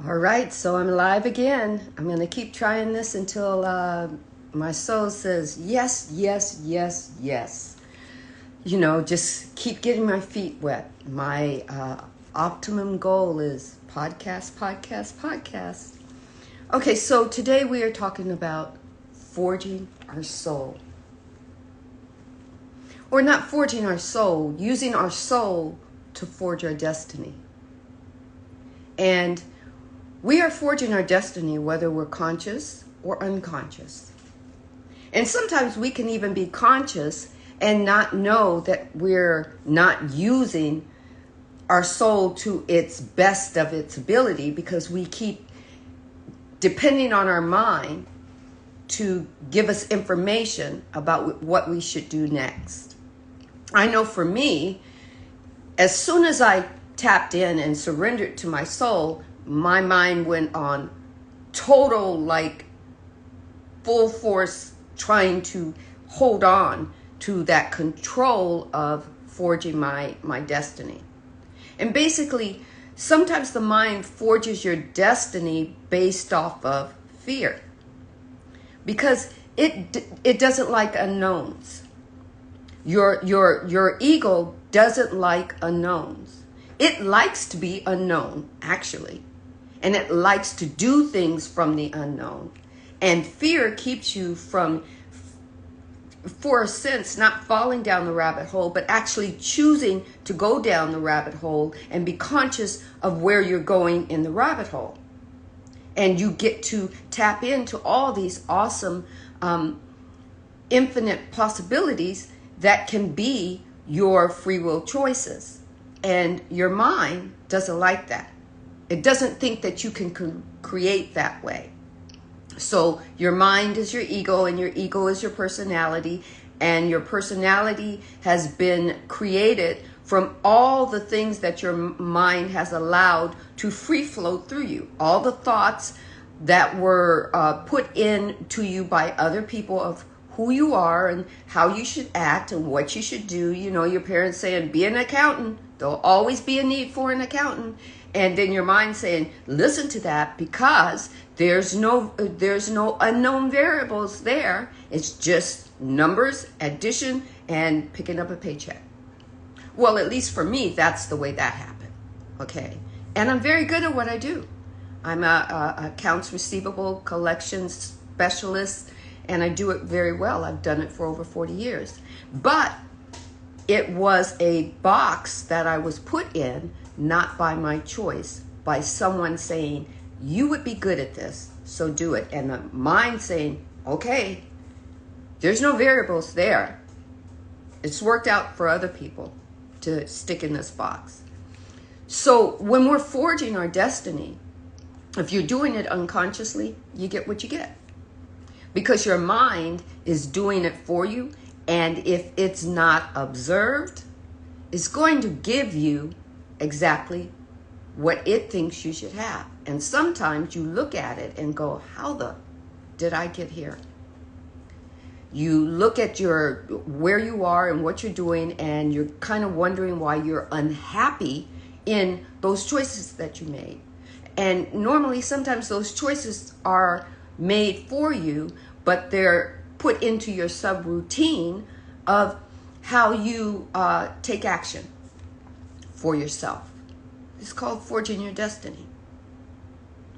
All right, so I'm live again. I'm going to keep trying this until my soul says yes, yes, yes, yes. You know, just keep getting my feet wet. My optimum goal is podcast, podcast, podcast. Okay, so today we are talking about forging our soul. Or not forging our soul, using our soul to forge our destiny. And we are forging our destiny whether we're conscious or unconscious. And sometimes we can even be conscious and not know that we're not using our soul to its best of its ability because we keep depending on our mind to give us information about what we should do next. I know for me, as soon as I tapped in and surrendered to my soul, my mind went on total, like, full force trying to hold on to that control of forging my destiny. And basically, sometimes the mind forges your destiny based off of fear because it doesn't like unknowns. Your ego doesn't like unknowns. It likes to be unknown, actually. And it likes to do things from the unknown. And fear keeps you from, for a sense, not falling down the rabbit hole, but actually choosing to go down the rabbit hole and be conscious of where you're going in the rabbit hole. And you get to tap into all these awesome, infinite possibilities that can be your free will choices. And your mind doesn't like that. It doesn't think that you can create that way. So your mind is your ego and your ego is your personality. And your personality has been created from all the things that your mind has allowed to free flow through you. All the thoughts that were put in to you by other people of who you are and how you should act and what you should do. You know, your parents saying, be an accountant. There'll always be a need for an accountant. And then your mind saying, listen to that because there's no unknown variables there. It's just numbers, addition, and picking up a paycheck. Well, at least for me, that's the way that happened. Okay. And I'm very good at what I do. I'm a accounts receivable collections specialist, and I do it very well. I've done it for over 40 years. But it was a box that I was put in, not by my choice, by someone saying, you would be good at this, so do it. And the mind saying, okay, there's no variables there. It's worked out for other people to stick in this box. So when we're forging our destiny, if you're doing it unconsciously, you get what you get. Because your mind is doing it for you. And if it's not observed, it's going to give you exactly what it thinks you should have. And sometimes you look at it and go, how the did I get here? You look at where you are and what you're doing, and you're kind of wondering why you're unhappy in those choices that you made. And normally, sometimes those choices are made for you, but they're put into your subroutine of how you take action for yourself. It's called forging your destiny,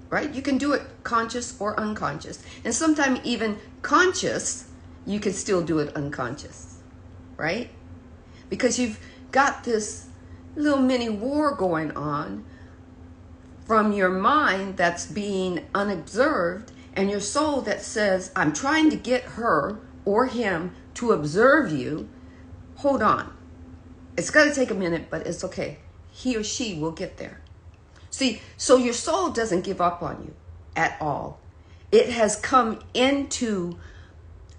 right? You can do it conscious or unconscious. And sometimes even conscious, you can still do it unconscious, right? Because you've got this little mini war going on from your mind that's being unobserved, and your soul that says, I'm trying to get her or him to observe you. Hold on. It's going to take a minute, but it's okay. He or she will get there. See, so your soul doesn't give up on you at all. It has come into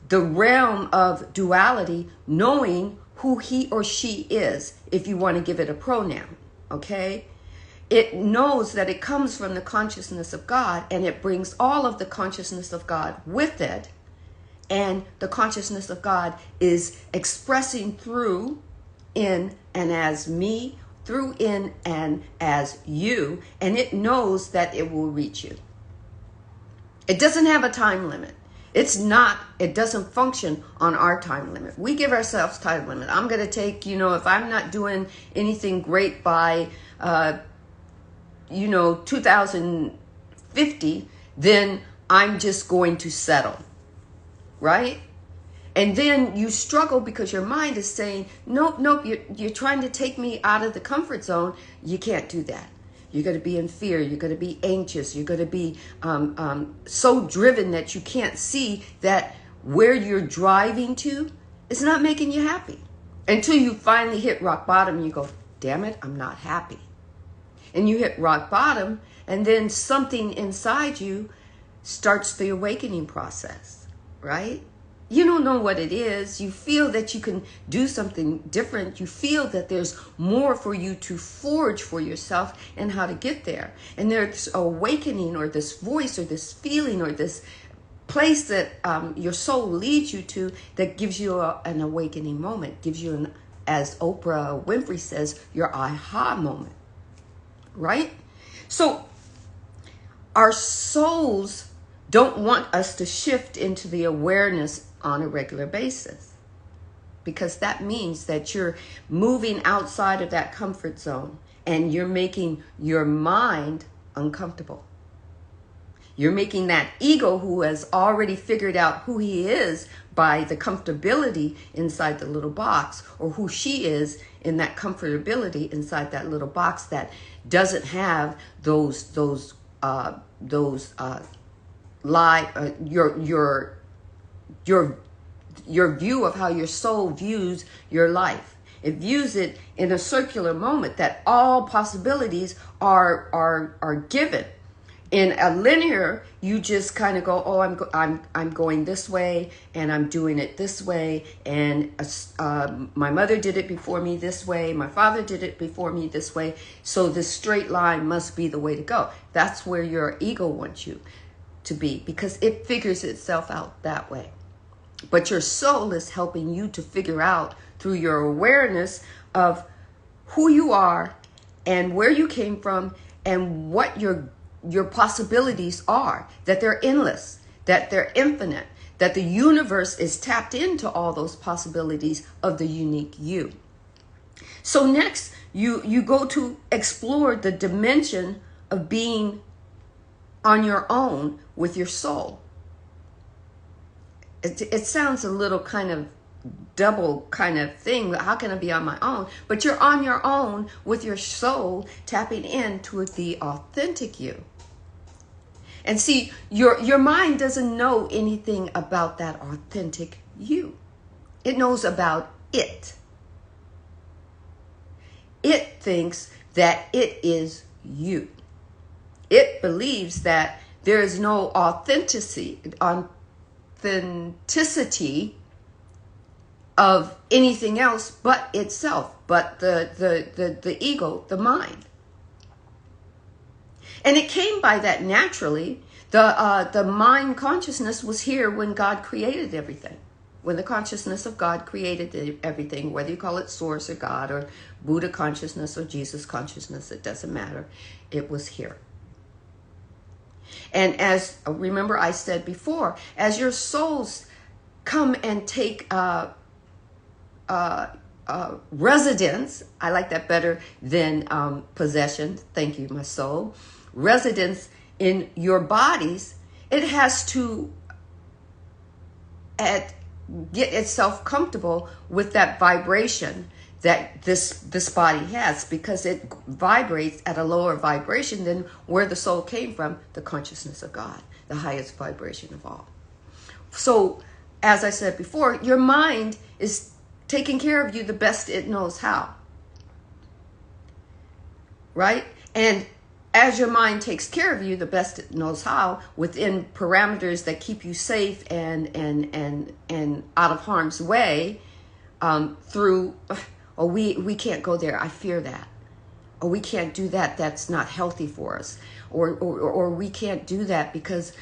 the realm of duality, knowing who he or she is, if you want to give it a pronoun, okay? It knows that it comes from the consciousness of God, and it brings all of the consciousness of God with it. And the consciousness of God is expressing through, in, and as me through, in, and as you, and it knows that it will reach you. It doesn't have a time limit. It doesn't function on our time limit. We give ourselves time limit. I'm going to take, if I'm not doing anything great by, 2050, then I'm just going to settle, right? And then you struggle because your mind is saying, nope, you're trying to take me out of the comfort zone. You can't do that. You're going to be in fear. You're going to be anxious. You're going to be so driven that you can't see that where you're driving to is not making you happy. Until you finally hit rock bottom, you go, damn it, I'm not happy. And you hit rock bottom, and then something inside you starts the awakening process, right? You don't know what it is. You feel that you can do something different. You feel that there's more for you to forge for yourself and how to get there. And there's awakening, or this voice, or this feeling, or this place that your soul leads you to that gives you an awakening moment, gives you, as Oprah Winfrey says, your aha moment, right? So our souls don't want us to shift into the awareness on a regular basis, because that means that you're moving outside of that comfort zone and you're making your mind uncomfortable. You're making that ego, who has already figured out who he is by the comfortability inside the little box, or who she is in that comfortability inside that little box that doesn't have your view of how your soul views your life. It views it in a circular moment that all possibilities are given. In a linear, you just kind of go, oh, I'm going this way, and I'm doing it this way, and my mother did it before me this way, my father did it before me this way, so this straight line must be the way to go. That's where your ego wants you to be, because it figures itself out that way. But your soul is helping you to figure out, through your awareness of who you are and where you came from and what your possibilities are, that they're endless, that they're infinite, that the universe is tapped into all those possibilities of the unique you. So next, you go to explore the dimension of being on your own with your soul. It sounds a little kind of double kind of thing. How can I be on my own? But you're on your own with your soul, tapping into the authentic you. And see, your mind doesn't know anything about that authentic you. It knows about it. It thinks that it is you. It believes that there is no authenticity of anything else but itself, but the ego, the mind. And it came by that naturally. The mind consciousness was here when God created everything. When the consciousness of God created everything, whether you call it source or God or Buddha consciousness or Jesus consciousness, it doesn't matter. It was here. And as, remember I said before, as your souls come and take residence, I like that better than possession, thank you, my soul, residence in your bodies, it has to get itself comfortable with that vibration that this body has, because it vibrates at a lower vibration than where the soul came from, the consciousness of God, the highest vibration of all. So, as I said before, your mind is taking care of you the best it knows how. Right? And as your mind takes care of you the best it knows how, within parameters that keep you safe and out of harm's way, through, oh, we can't go there, I fear that. Or we can't do that, that's not healthy for us. Or we can't do that because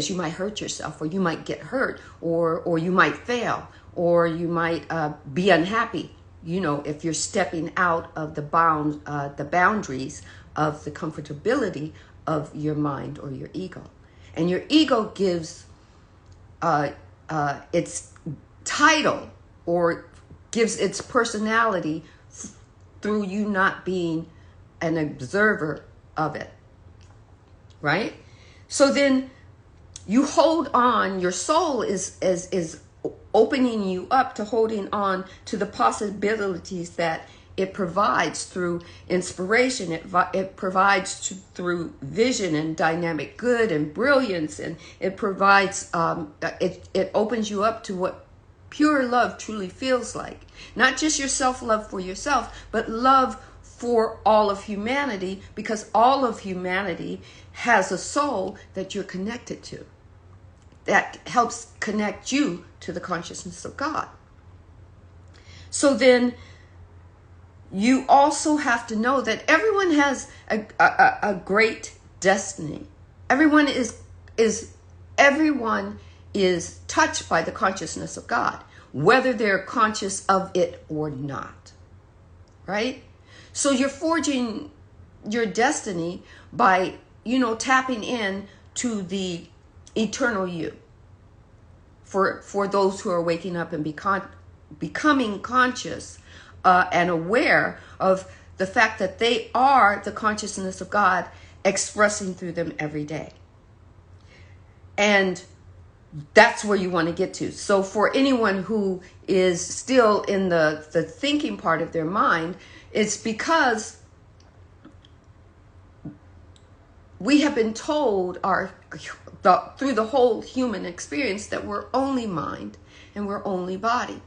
you might hurt yourself, or you might get hurt, or you might fail, or you might be unhappy. if you're stepping out of the boundaries of the comfortability of your mind or your ego. And your ego gives its title or gives its personality through you not being an observer of it, right? So then you hold on, your soul is opening you up to holding on to the possibilities that it provides through inspiration. It provides through vision and dynamic good and brilliance, and it provides it opens you up to what pure love truly feels like. Not just your self-love for yourself, but love for all of humanity, because all of humanity has a soul that you're connected to, that helps connect you to the consciousness of God. So then you also have to know that everyone has a great destiny. Everyone is touched by the consciousness of God, whether they're conscious of it or not, right? So you're forging your destiny by, tapping in to the eternal you. For those who are waking up and becoming conscious and aware of the fact that they are the consciousness of God expressing through them every day. And that's where you want to get to. So for anyone who is still in the thinking part of their mind, it's because we have been told through the whole human experience that we're only mind and we're only body.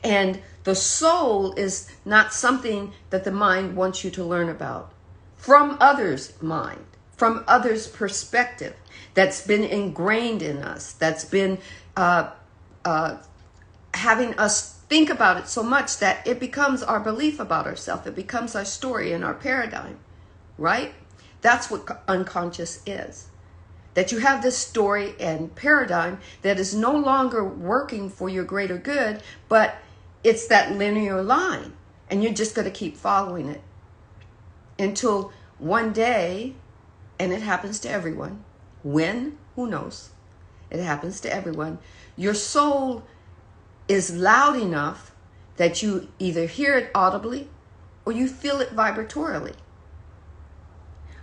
And the soul is not something that the mind wants you to learn about from others' mind, from others' perspective, that's been ingrained in us, that's been having us think about it so much that it becomes our belief about ourselves. It becomes our story and our paradigm, right? That's what unconscious is. That you have this story and paradigm that is no longer working for your greater good, but it's that linear line, and you're just going to keep following it until one day, and it happens to everyone. When? Who knows? It happens to everyone. Your soul is loud enough that you either hear it audibly or you feel it vibratorily.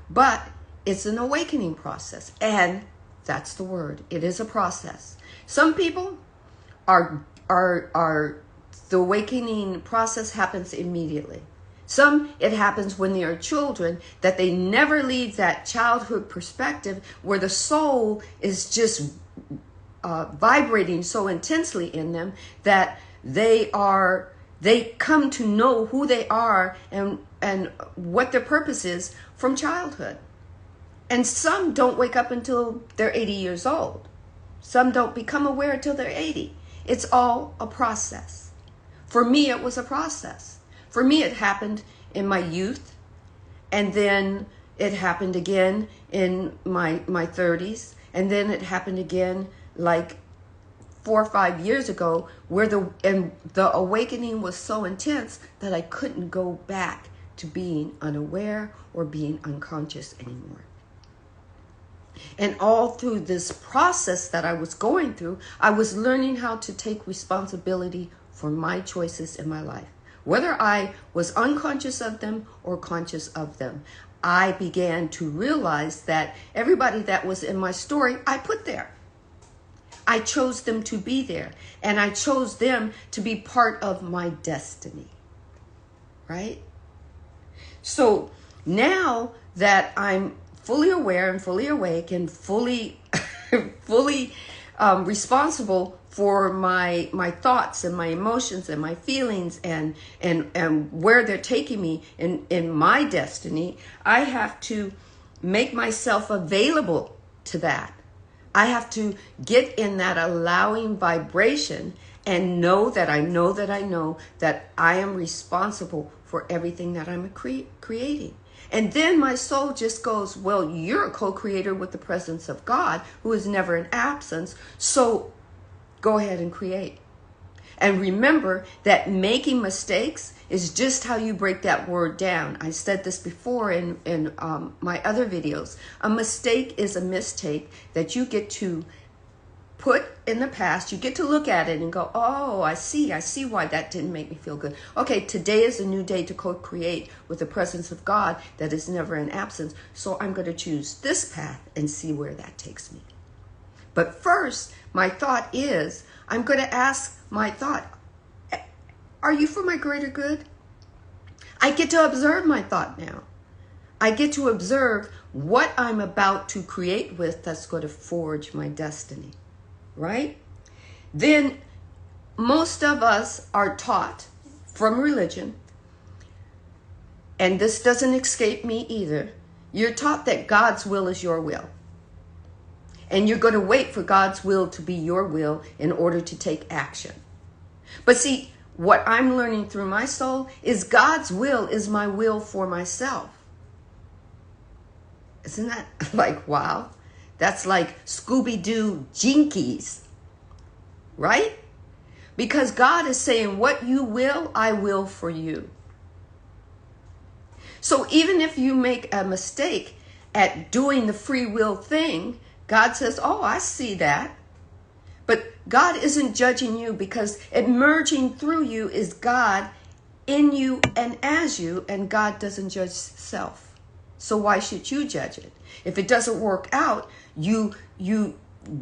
But it's an awakening process, and that's the word. It is a process. Some people are the awakening process happens immediately. Some, it happens when they are children, that they never leave that childhood perspective where the soul is just vibrating so intensely in them that they come to know who they are and what their purpose is from childhood. And some don't wake up until they're 80 years old. Some don't become aware until they're 80. It's all a process. For me, it was a process. For me, it happened in my youth, and then it happened again in my 30s, and then it happened again like 4 or 5 years ago, where the awakening was so intense that I couldn't go back to being unaware or being unconscious anymore. And all through this process that I was going through, I was learning how to take responsibility for my choices in my life. Whether I was unconscious of them or conscious of them, I began to realize that everybody that was in my story, I put there. I chose them to be there, and I chose them to be part of my destiny, right? So now that I'm fully aware and fully awake and fully responsible for my thoughts and my emotions and my feelings and where they're taking me in my destiny, I have to make myself available to that. I have to get in that allowing vibration and know that I know that I know that I am responsible for everything that I'm creating. And then my soul just goes, well, you're a co-creator with the presence of God, who is never in absence. So go ahead and create. And remember that making mistakes is just how you break that word down. I said this before in my other videos. A mistake is a mistake that you get to put in the past. You get to look at it and go, oh, I see why that didn't make me feel good. Okay, today is a new day to co-create with the presence of God that is never in absence. So I'm going to choose this path and see where that takes me. But first, my thought is, I'm going to ask my thought, are you for my greater good? I get to observe my thought now. I get to observe what I'm about to create with that's going to forge my destiny. Right? Then most of us are taught from religion, and this doesn't escape me either. You're taught that God's will is your will. And you're going to wait for God's will to be your will in order to take action. But see, what I'm learning through my soul is God's will is my will for myself. Isn't that like, wow? That's like Scooby-Doo jinkies, right? Because God is saying, what you will, I will for you. So even if you make a mistake at doing the free will thing, God says, oh, I see that. But God isn't judging you, because emerging through you is God in you and as you, and God doesn't judge self. So why should you judge it? If it doesn't work out, you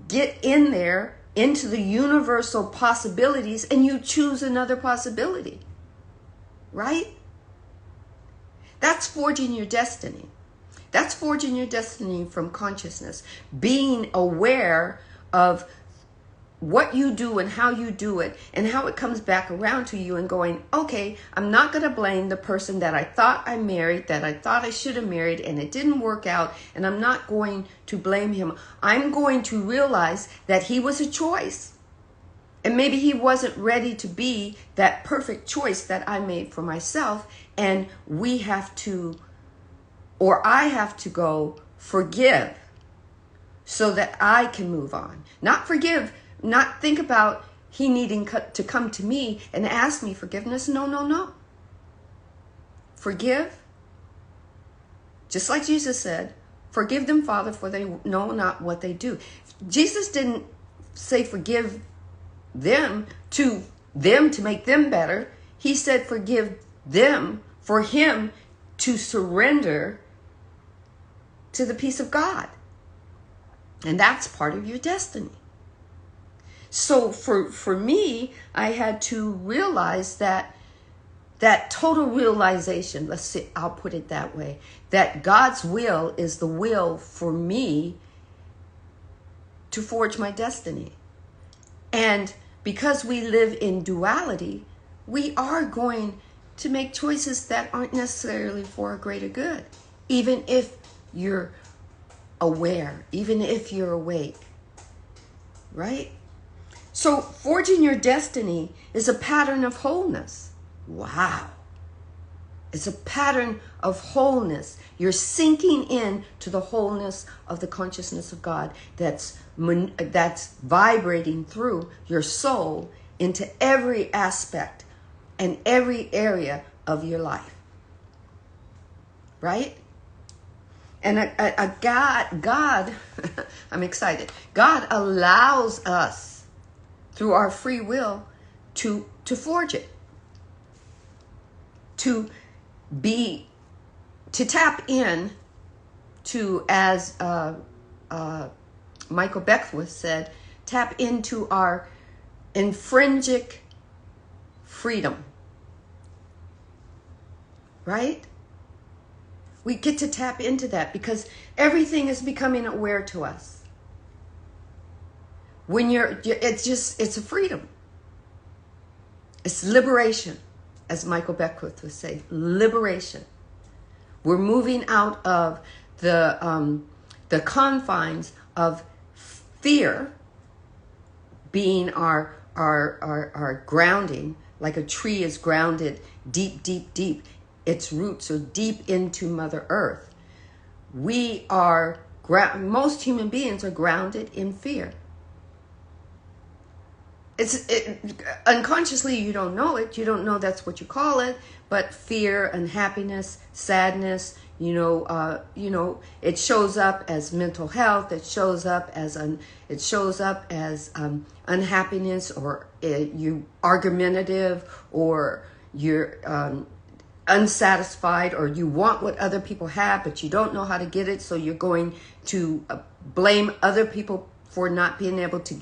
get in there into the universal possibilities and you choose another possibility. Right? That's forging your destiny. That's forging your destiny from consciousness. Being aware of what you do and how you do it and how it comes back around to you, and going, okay, I'm not going to blame the person that I thought I married, that I thought I should have married, and it didn't work out, and I'm not going to blame him. I'm going to realize that he was a choice. And maybe he wasn't ready to be that perfect choice that I made for myself, and we have to, or I have to go forgive so that I can move on. Not forgive, not think about he needing to come to me and ask me forgiveness. No. Forgive. Just like Jesus said, forgive them, Father, for they know not what they do. Jesus didn't say forgive them to make them better. He said forgive them for him to surrender to the peace of God. And that's part of your destiny. So for me, I had to realize that total realization, let's see, I'll put it that way, that God's will is the will for me to forge my destiny. And because we live in duality, we are going to make choices that aren't necessarily for a greater good, even if you're aware, even if you're awake, right? So forging your destiny is a pattern of wholeness. Wow. It's a pattern of wholeness. You're sinking in to the wholeness of the consciousness of God that's vibrating through your soul into every aspect and every area of your life. Right? And God, I'm excited. God allows us through our free will to forge it, to tap in to, as Michael Beckwith said, tap into our intrinsic freedom. Right? We get to tap into that because everything is becoming aware to us. When it's a freedom. It's liberation, as Michael Beckwith would say, liberation. We're moving out of the confines of fear being our grounding, like a tree is grounded deep, deep, deep. Its roots are deep into Mother Earth. Most human beings are grounded in fear. unconsciously you don't know it. You don't know that's what you call it. But fear, unhappiness, sadness, it shows up as mental health. It shows up as unhappiness, or you argumentative, or you're unsatisfied, or you want what other people have, but you don't know how to get it. So you're going to blame other people for not being able to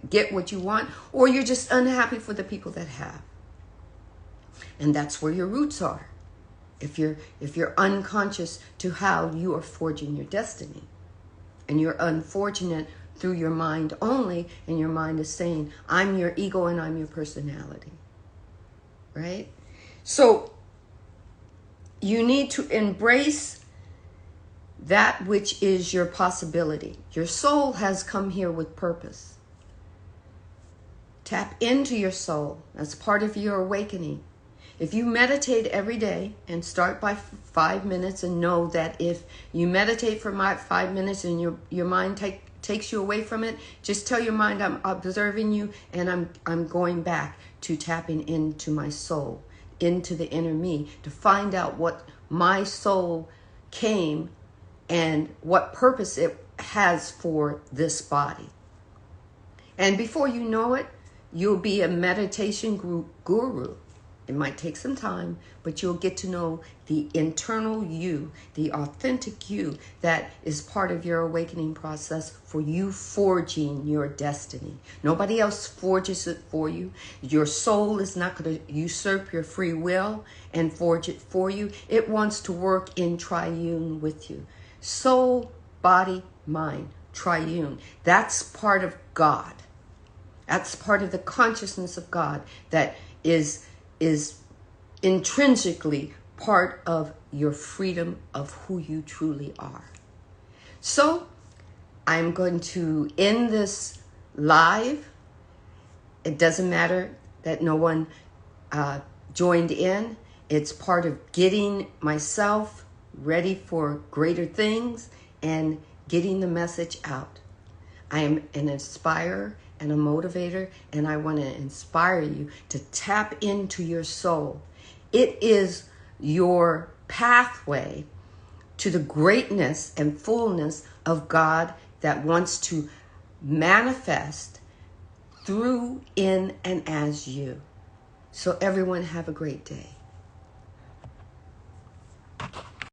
get what you want, or you're just unhappy for the people that have. And that's where your roots are. If you're unconscious to how you are forging your destiny, and you're unfortunate through your mind only, and your mind is saying, I'm your ego and I'm your personality, right? So you need to embrace that which is your possibility. Your soul has come here with purpose. Tap into your soul. That's part of your awakening. If you meditate every day, and start by 5 minutes, and know that if you meditate for 5 minutes and your mind takes you away from it, just tell your mind, I'm observing you, and I'm going back to tapping into my soul, into the inner me, to find out what my soul came and what purpose it has for this body. And before you know it, you'll be a meditation guru. It might take some time, but you'll get to know the internal you, the authentic you that is part of your awakening process for you forging your destiny. Nobody else forges it for you. Your soul is not going to usurp your free will and forge it for you. It wants to work in triune with you. Soul, body, mind, triune. That's part of God. That's part of the consciousness of God that is intrinsically part of your freedom of who you truly are. So I'm going to end this live. It doesn't matter that no one joined in. It's part of getting myself ready for greater things and getting the message out. I am an inspirer and a motivator, and I want to inspire you to tap into your soul. It is your pathway to the greatness and fullness of God that wants to manifest through, in, and as you. So everyone have a great day.